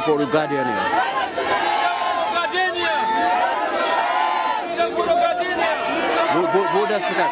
for Gardenia. Gardenia. Who does that?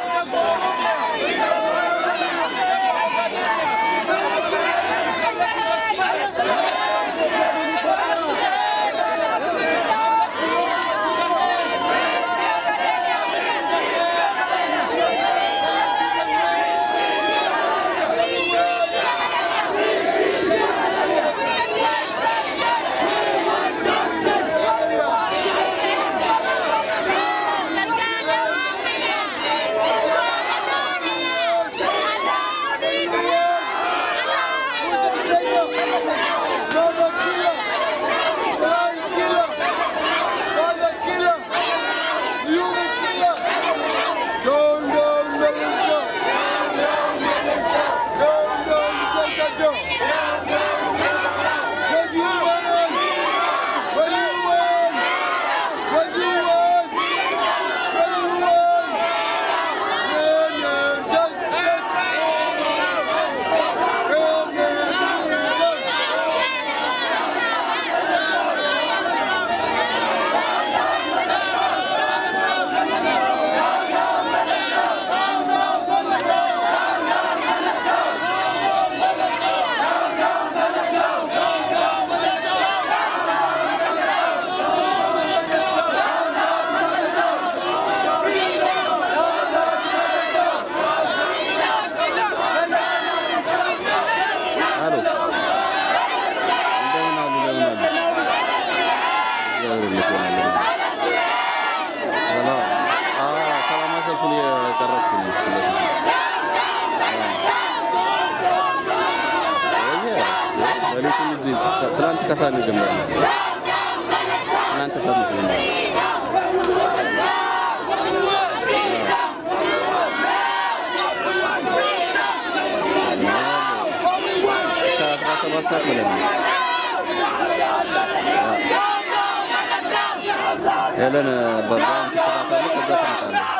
Kasani jember. Nanti kasani jember. Masa mana? Helen berbang kesempatan kerja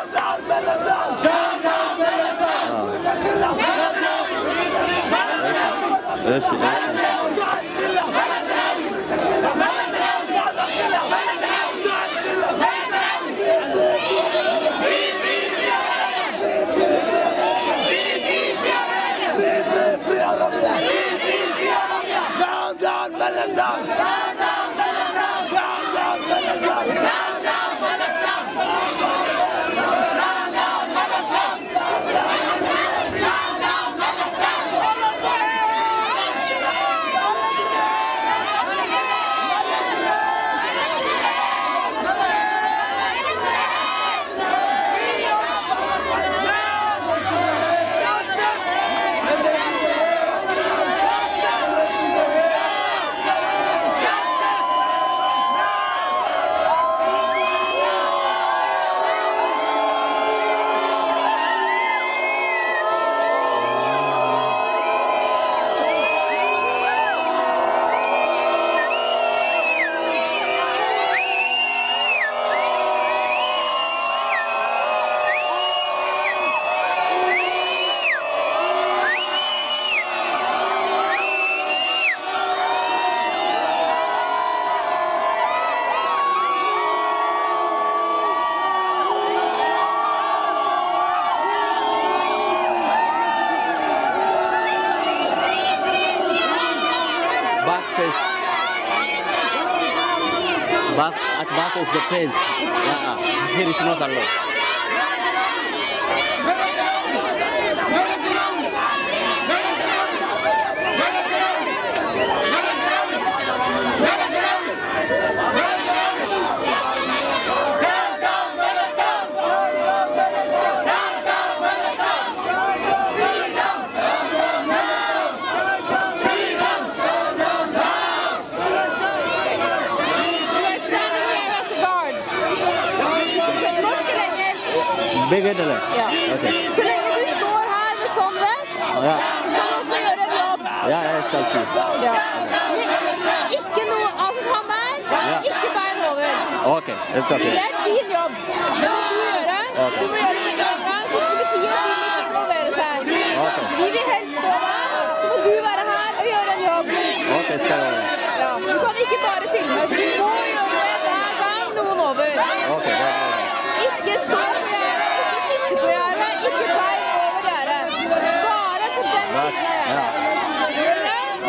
At back of the fence. Here is not allowed. Big eller? Ja. Okay. Så länge du står här med sån väst, ja. Så kan du också göra ett jobb. Ja, jeg skal si. Ja. Ikke noe, altså han der, ja. Ikke bein over. Ok, jeg skal si. Det din jobb. Det må du gjøre. Okay. Du må gjøre det med en gang, så politiet vil involvere seg. Okay. Vi vil helst stå der, så må du være her og gjøre en jobb. Ok, skal jeg gjøre. Ja. Du kan ikke Bak.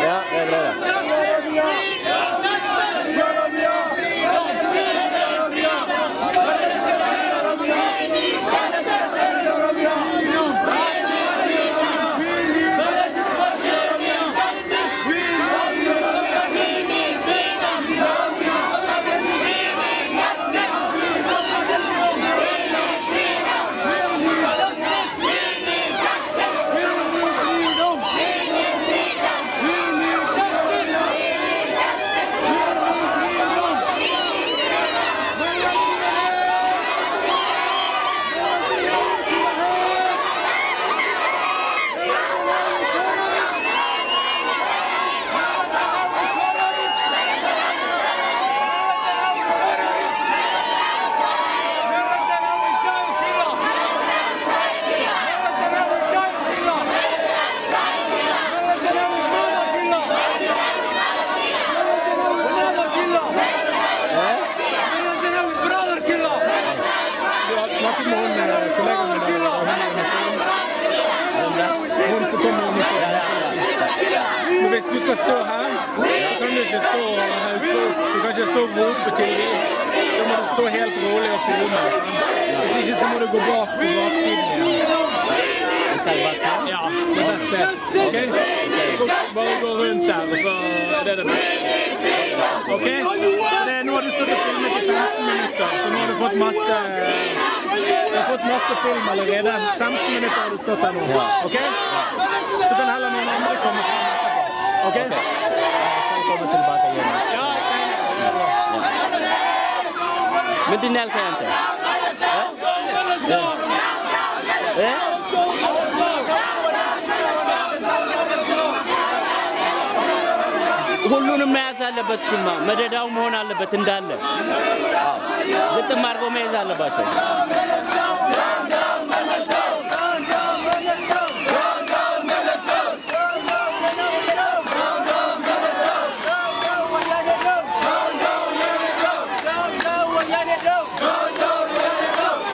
Ja, det är bra. Hvis du skal stå her, så kan du ikke stå helt opp. Du kan ikke stå oppe til det. Da må du stå helt rolig opp til rommet. Hvis ikke så må du gå bak på baksiden igjen. Ja, det beste. Ok? Bare gå rundt der, og så er det det beste. Ok? Nå har du stått og filmet i 15 minutter, så nå har du fått masse film allerede. 15 minutter har du stått her nå. Ok? Så kan heller noen andre komme frem etterpå. Ok? Jag kommer tillbaka igen. Ja, det är bra. Men din älskar jag inte. ሁሉንም መያዝ አለበት ሽማ መደዳው መሆን አለበት እንዳለ ግጥም አድርጎ መያዝ አለባቸው